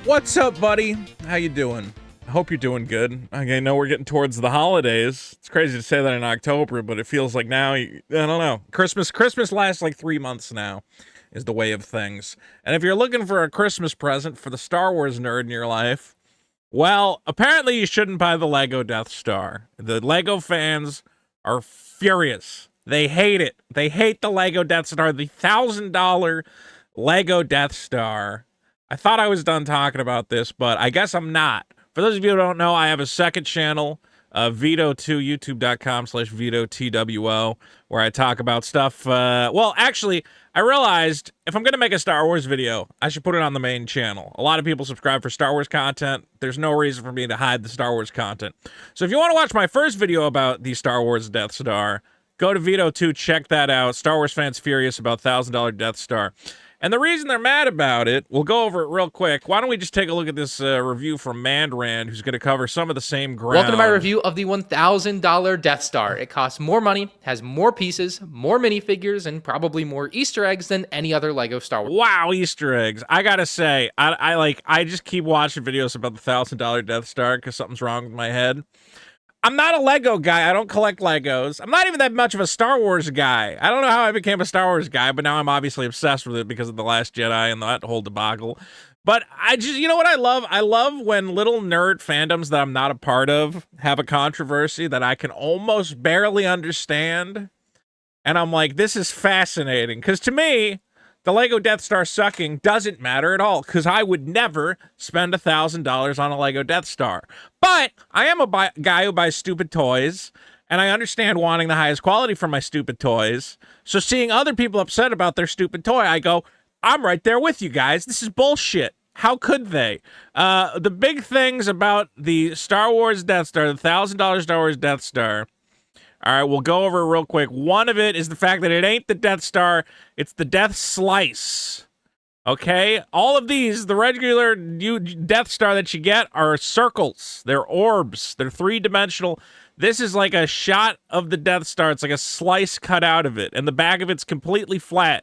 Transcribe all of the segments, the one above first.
What's up, buddy? How you doing? I hope you're doing good. I know we're getting towards the holidays. It's crazy to say that in October, but it feels like now, I don't know. Christmas lasts like 3 months now, is the way of things. And if you're looking for a Christmas present for the Star Wars nerd in your life, well, apparently you shouldn't buy the Lego Death Star. The Lego fans are furious. They hate it. They hate the Lego Death Star, the $1,000 Lego Death Star. I thought I was done talking about this, but I guess I'm not. For those of you who don't know, I have a second channel, Vito2, youtube.com/VitoTWO, where I talk about stuff. Well, actually, I realized if I'm going to make a Star Wars video, I should put it on the main channel. A lot of people subscribe for Star Wars content. There's no reason for me to hide the Star Wars content. So if you want to watch my first video about the Star Wars Death Star, go to Vito2, check that out. Star Wars fans furious about $1,000 Death Star. And the reason they're mad about it, we'll go over it real quick. Why don't we just take a look at this review from Mandrand, who's going to cover some of the same ground. Welcome to my review of the $1,000 Death Star. It costs more money, has more pieces, more minifigures, and probably more Easter eggs than any other Lego Star Wars. Wow, Easter eggs. I got to say, I just keep watching videos about the $1,000 Death Star because something's wrong with my head. I'm not a Lego guy. I don't collect Legos. I'm not even that much of a Star Wars guy. I don't know how I became a Star Wars guy, but now I'm obviously obsessed with it because of The Last Jedi and that whole debacle. But I just, you know what I love? I love when little nerd fandoms that I'm not a part of have a controversy that I can almost barely understand. And I'm like, this is fascinating. Because to me, the Lego Death Star sucking doesn't matter at all, because I would never spend $1,000 on a Lego Death Star. But I am a guy who buys stupid toys, and I understand wanting the highest quality for my stupid toys. So seeing other people upset about their stupid toy, I go, I'm right there with you guys. This is bullshit. How could they? The big things about the Star Wars Death Star, the $1,000 Star Wars Death Star. All right, we'll go over it real quick. One of it is the fact that it ain't the Death Star, it's the Death Slice. Okay? All of these, the regular Death Star that you get are circles. They're orbs. They're three-dimensional. This is like a shot of the Death Star. It's like a slice cut out of it, and the back of it's completely flat.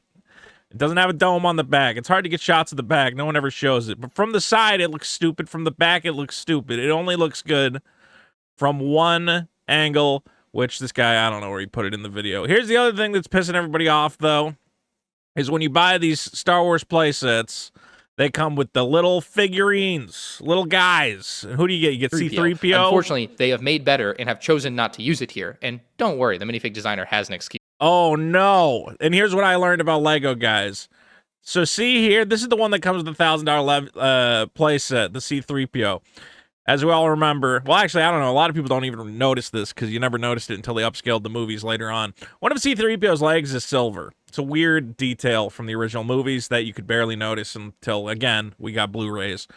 It doesn't have a dome on the back. It's hard to get shots of the back. No one ever shows it. But from the side, it looks stupid. From the back, it looks stupid. It only looks good from one angle, which this guy, I don't know where he put it in the video. Here's the other thing that's pissing everybody off, though, is when you buy these Star Wars playsets, they come with the little figurines, little guys. Who do you get? You get C-3PO? Unfortunately, they have made better and have chosen not to use it here. And don't worry, the minifig designer has an excuse. Oh, no. And here's what I learned about Lego, guys. So see here, this is the one that comes with the $1,000 playset, the C-3PO. As we all remember, well, actually, I don't know. A lot of people don't even notice this because you never noticed it until they upscaled the movies later on. One of C-3PO's legs is silver. It's a weird detail from the original movies that you could barely notice until, again, we got Blu-rays.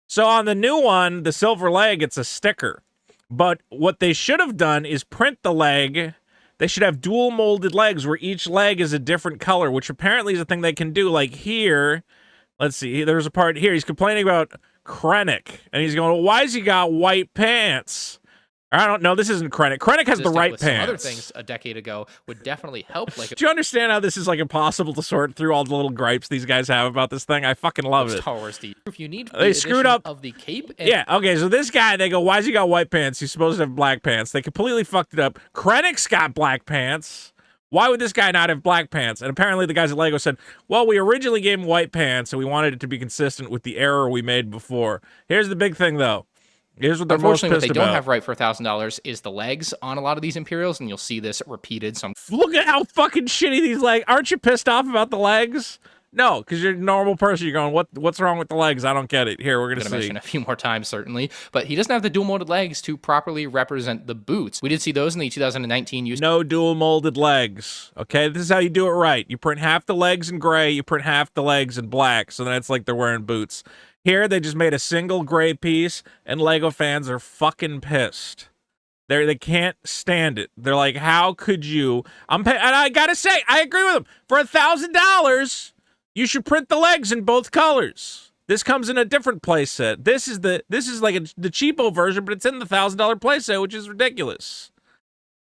So on the new one, the silver leg, it's a sticker. But what they should have done is print the leg. They should have dual molded legs where each leg is a different color, which apparently is a thing they can do. Like here, let's see, there's a part here. He's complaining about Krennic, and he's going, well, why has he got white pants? I don't know. This isn't Krennic. Krennic has the right pants. Some other things a decade ago would definitely help. Like, do you understand how this is like impossible to sort through all the little gripes these guys have about this thing? I fucking love it. Star Wars, if you need, they screwed up of the cape. Yeah. Okay. So this guy, they go, why has he got white pants? He's supposed to have black pants. They completely fucked it up. Krennic's got black pants. Why would this guy not have black pants? And apparently the guys at Lego said, well, we originally gave him white pants, and we wanted it to be consistent with the error we made before. Here's the big thing, though. Here's what they're most pissed about. Unfortunately, what they don't have right for $1,000 is the legs on a lot of these Imperials, and you'll see this repeated. Look at how fucking shitty these legs. Aren't you pissed off about the legs? No, because you're a normal person. You're going, what's wrong with the legs? I don't get it. Here, we're going to see. Mention a few more times, certainly. But he doesn't have the dual-molded legs to properly represent the boots. We did see those in the 2019 use. No dual-molded legs. Okay, this is how you do it right. You print half the legs in gray. You print half the legs in black. So then it's like they're wearing boots. Here, they just made a single gray piece, and Lego fans are fucking pissed. They can't stand it. They're like, how could you? And I got to say, I agree with them. For $1,000... you should print the legs in both colors. This comes in a different playset. This is like the cheapo version, but it's in the $1,000 playset, which is ridiculous.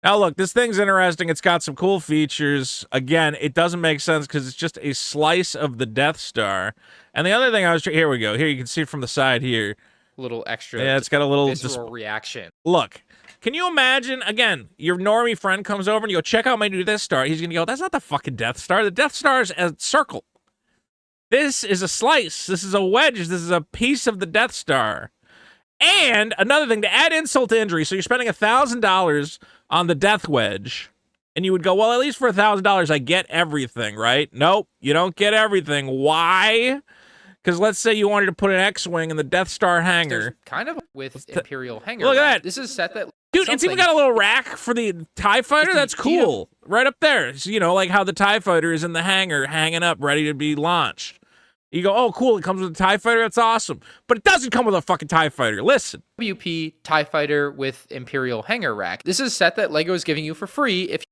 Now, look, this thing's interesting. It's got some cool features. Again, it doesn't make sense because it's just a slice of the Death Star. And the other thing here we go. Here, you can see it from the side here. A little extra. Yeah, it's got a little visceral reaction. Look, can you imagine, again, your normie friend comes over and you go, check out my new Death Star. He's going to go, that's not the fucking Death Star. The Death Star is a circle. This is a slice. This is a wedge. This is a piece of the Death Star. And another thing, to add insult to injury, so you're spending $1,000 on the Death Wedge, and you would go, well, at least for $1,000, I get everything, right? Nope, you don't get everything. Why? Because let's say you wanted to put an X-Wing in the Death Star hangar. There's kind of with Imperial hangar. Look at that. This is set that... Dude, it's even got a little rack for the TIE Fighter. That's cool. Right up there. So, you know, like how the TIE Fighter is in the hangar, hanging up, ready to be launched. You go, oh, cool, it comes with a TIE Fighter, that's awesome. But it doesn't come with a fucking TIE Fighter. Listen. WP TIE Fighter with Imperial hangar rack. This is a set that LEGO is giving you for free if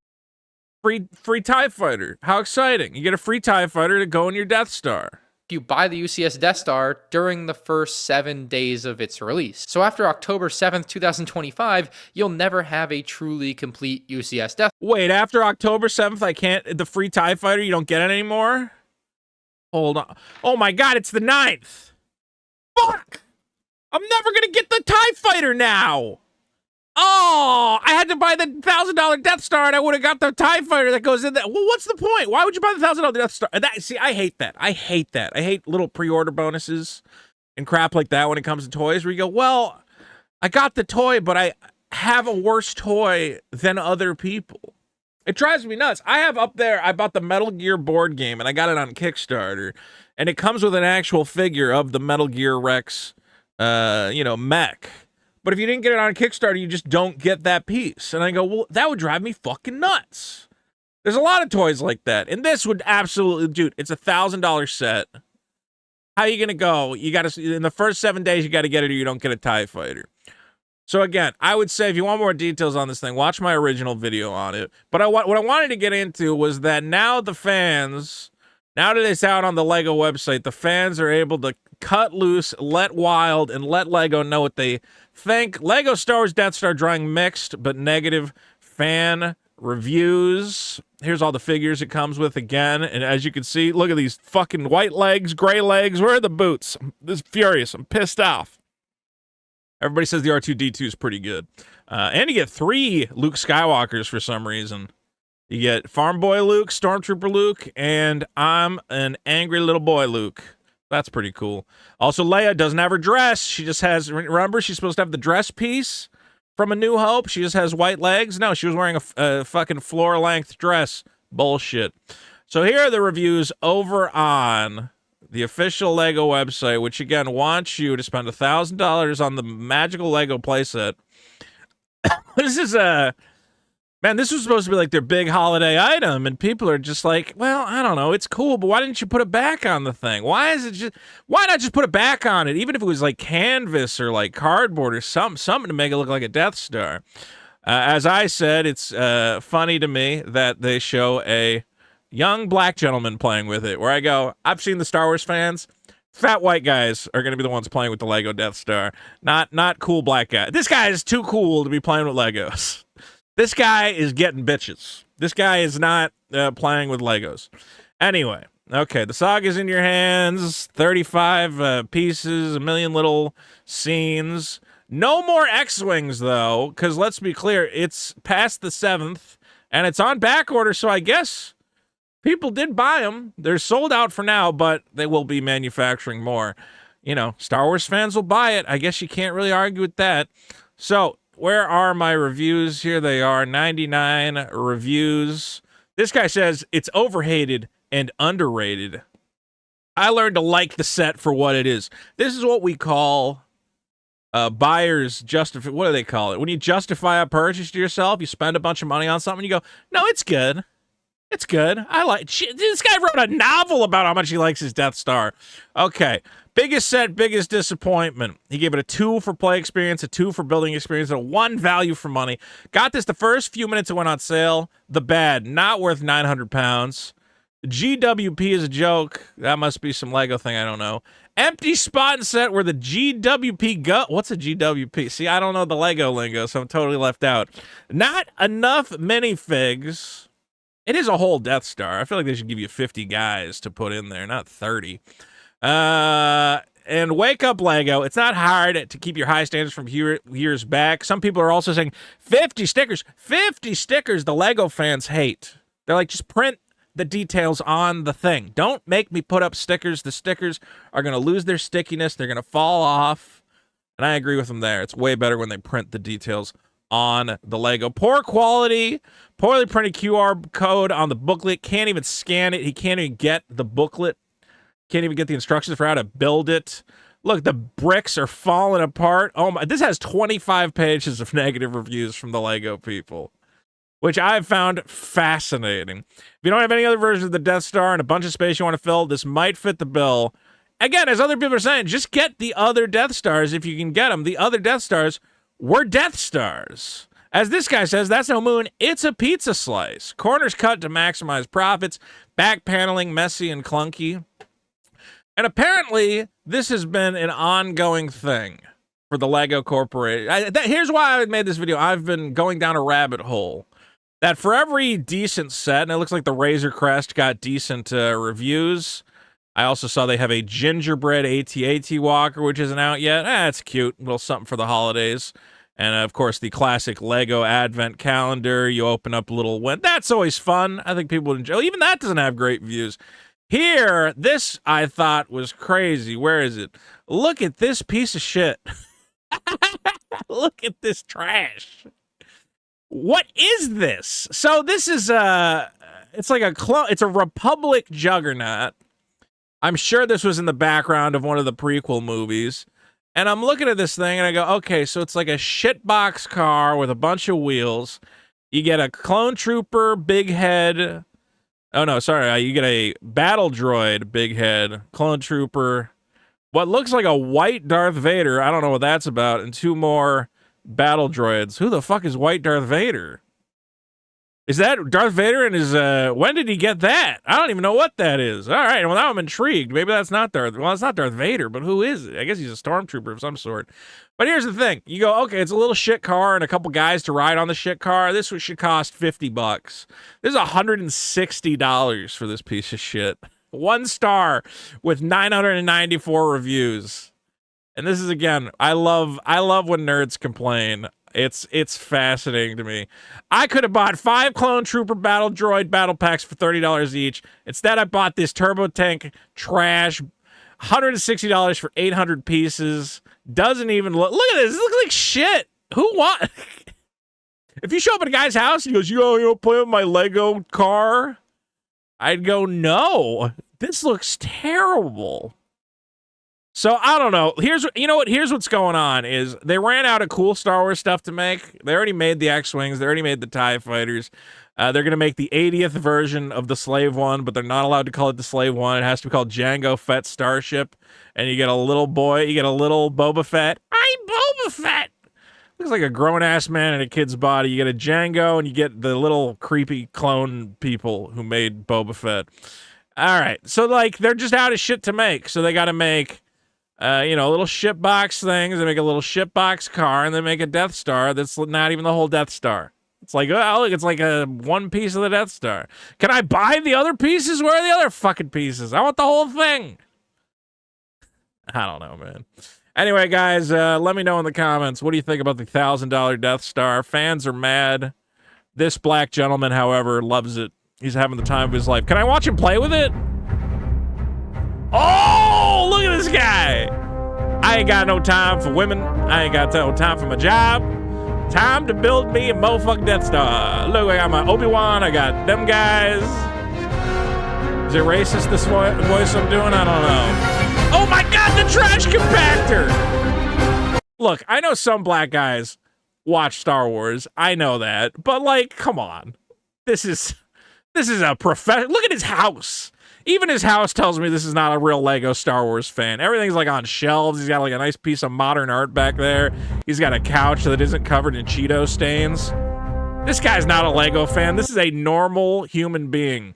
free TIE Fighter. How exciting. You get a free TIE Fighter to go in your Death Star. you buy the UCS Death Star during the first 7 days of its release. So after October 7th, 2025, you'll never have a truly complete UCS Death. Wait, after October 7th, I can't, the free TIE Fighter, you don't get it anymore? Hold on. Oh my God, it's the 9th. Fuck! I'm never gonna get the TIE Fighter now. Oh, I had to buy the $1,000 Death Star and I would have got the TIE Fighter that goes in there. Well, what's the point? Why would you buy the $1,000 Death Star? See, I hate that. I hate that. I hate little pre-order bonuses and crap like that when it comes to toys where you go, well, I got the toy, but I have a worse toy than other people. It drives me nuts. I have up there, I bought the Metal Gear board game and I got it on Kickstarter and it comes with an actual figure of the Metal Gear Rex, mech. But if you didn't get it on Kickstarter, you just don't get that piece. And I go, well, that would drive me fucking nuts. There's a lot of toys like that. And this would absolutely, dude, it's $1,000 set. How are you going to go? You got to, in the first 7 days, you got to get it or you don't get a TIE Fighter. So again, I would say if you want more details on this thing, watch my original video on it. But what I wanted to get into was that now the fans, now that it's out on the LEGO website, the fans are able to cut loose, let wild, and let LEGO know what they think. LEGO Star Wars Death Star drawing mixed but negative fan reviews. Here's all the figures it comes with again. And as you can see, look at these fucking white legs, gray legs. Where are the boots? This is furious. I'm pissed off. Everybody says the R2-D2 is pretty good. And you get 3 Luke Skywalkers for some reason. You get Farm Boy Luke, Stormtrooper Luke, and I'm an angry little boy Luke. That's pretty cool. Also, Leia doesn't have her dress. She just has, remember, she's supposed to have the dress piece from A New Hope. She just has white legs. No, she was wearing a fucking floor-length dress. Bullshit. So here are the reviews over on the official LEGO website, which again wants you to spend $1,000 on the magical LEGO playset. This is this was supposed to be like their big holiday item, and people are just like, well, I don't know, it's cool, but why didn't you put it back on the thing? Why not just put it back on it, even if it was like canvas or like cardboard or something to make it look like a Death Star? As I said, it's funny to me that they show a young black gentleman playing with it, where I go, I've seen the Star Wars fans. Fat white guys are going to be the ones playing with the LEGO Death Star, not cool black guys. This guy is too cool to be playing with Legos. This guy is getting bitches. This guy is not playing with Legos. Anyway, okay, the saga's in your hands. 35 pieces, a million little scenes. No more X-Wings, though, because let's be clear, it's past the 7th, and it's on back order, so I guess people did buy them. They're sold out for now, but they will be manufacturing more. You know, Star Wars fans will buy it. I guess you can't really argue with that. So, where are my reviews? Here they are, 99 reviews. This guy says it's overhated and underrated. I learned to like the set for what it is. This is what we call buyers justify. What do they call it? When you justify a purchase to yourself, you spend a bunch of money on something, you go, no, it's good. It's good. I like. This guy wrote a novel about how much he likes his Death Star. Okay. Biggest set, biggest disappointment. He gave it a 2 for play experience, a 2 for building experience, and a 1 value for money. Got this the first few minutes it went on sale. The bad, not worth 900 pounds. GWP is a joke. That must be some LEGO thing, I don't know. Empty spot and set where the GWP go. What's a GWP? See, I don't know the Lego lingo, so I'm totally left out. Not enough minifigs. It is a whole Death Star. I feel like they should give you 50 guys to put in there, not 30. And wake up, Lego. It's not hard to keep your high standards from years back. Some people are also saying 50 stickers. 50 stickers the Lego fans hate. They're like, just print the details on the thing. Don't make me put up stickers. The stickers are going to lose their stickiness. They're going to fall off. And I agree with them there. It's way better when they print the details on the Lego. Poor quality, poorly printed QR code on the booklet. Can't even scan it. He can't even get the booklet. Can't even get the instructions for how to build it. Look, the bricks are falling apart. Oh my, this has 25 pages of negative reviews from the Lego people, which I've found fascinating. If you don't have any other version of the Death Star and a bunch of space you want to fill, this might fit the bill. Again, as other people are saying, just get the other Death Stars if you can get them. The other Death Stars were Death Stars. As this guy says, that's no moon, it's a pizza slice. Corners cut to maximize profits, back paneling messy and clunky. And apparently, this has been an ongoing thing for the Lego Corporation. Here's why I made this video. I've been going down a rabbit hole. That for every decent set, and it looks like the Razor Crest got decent reviews. I also saw they have a gingerbread AT-AT Walker, which isn't out yet. It's cute. A little something for the holidays. And, of course, the classic Lego Advent Calendar. You open up a little... That's always fun. I think people would enjoy. Even that doesn't have great views. Here, this I thought was crazy. Where is it? Look at this piece of shit. Look at this trash. What is this? So this is it's like it's a Republic Juggernaut. I'm sure this was in the background of one of the prequel movies. And I'm looking at this thing and I go, okay, so it's like a shitbox car with a bunch of wheels. You get a clone trooper, big head. Oh, no, sorry. You get a battle droid, big head, clone trooper, what looks like a white Darth Vader. I don't know what that's about. And 2 more battle droids. Who the fuck is white Darth Vader? Is that Darth Vader and his, when did he get that? I don't even know what that is. All right, well, now I'm intrigued. Maybe that's not it's not Darth Vader, but who is it? I guess he's a stormtrooper of some sort. But here's the thing. You go, okay, it's a little shit car and a couple guys to ride on the shit car. This should cost $50. This is $160 for this piece of shit. 1 star with 994 reviews. And this is, again, I love when nerds complain. It's fascinating to me. I could have bought 5 clone trooper battle droid battle packs for $30 each. Instead, I bought this turbo tank trash, $160 for 800 pieces. Doesn't even look at this. It looks like shit. Who want? If you show up at a guy's house and he goes, you play with my Lego car? I'd go, no. This looks terrible. So I don't know. Here's what's going on is they ran out of cool Star Wars stuff to make. They already made the X-Wings. They already made the TIE Fighters. They're going to make the 80th version of the Slave One, but they're not allowed to call it the Slave One. It has to be called Jango Fett Starship. And you get a little boy, you get a little Boba Fett. I'm Boba Fett. Looks like a grown-ass man in a kid's body. You get a Jango, and you get the little creepy clone people who made Boba Fett. All right. So, like, they're just out of shit to make. So they got to make... little shitbox things. They make a little shitbox car, and they make a Death Star that's not even the whole Death Star. It's like, oh, look, it's like a 1 piece of the Death Star. Can I buy the other pieces? Where are the other fucking pieces? I want the whole thing. I don't know, man. Anyway, guys, let me know in the comments. What do you think about the $1,000 Death Star? Fans are mad. This black gentleman, however, loves it. He's having the time of his life. Can I watch him play with it? Oh, look at this guy. I ain't got no time for women. I ain't got no time for my job. Time to build me a motherfucking Death Star. Look, I got my Obi-Wan. I got them guys. Is it racist, this voice I'm doing? I don't know. Oh my God, the trash compactor. Look, I know some black guys watch Star Wars. I know that. But, like, come on. This is a professional. Look at his house. Even his house tells me this is not a real Lego Star Wars fan. Everything's like on shelves. He's got like a nice piece of modern art back there. He's got a couch that isn't covered in Cheeto stains. This guy's not a Lego fan. This is a normal human being.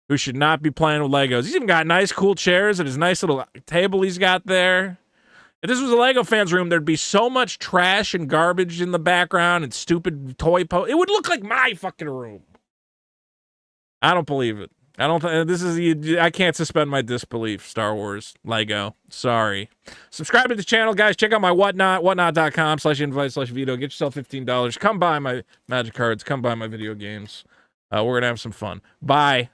who should not be playing with Legos. He's even got nice, cool chairs and his nice little table he's got there. If this was a Lego fans room, there'd be so much trash and garbage in the background and stupid toy It would look like my fucking room. I don't believe it. I don't think I can't suspend my disbelief. Star Wars Lego. Sorry. Subscribe to the channel, guys. Check out my whatnot.com/invite/Vito. Get yourself $15. Come buy my Magic cards. Come buy my video games. We're gonna have some fun. Bye.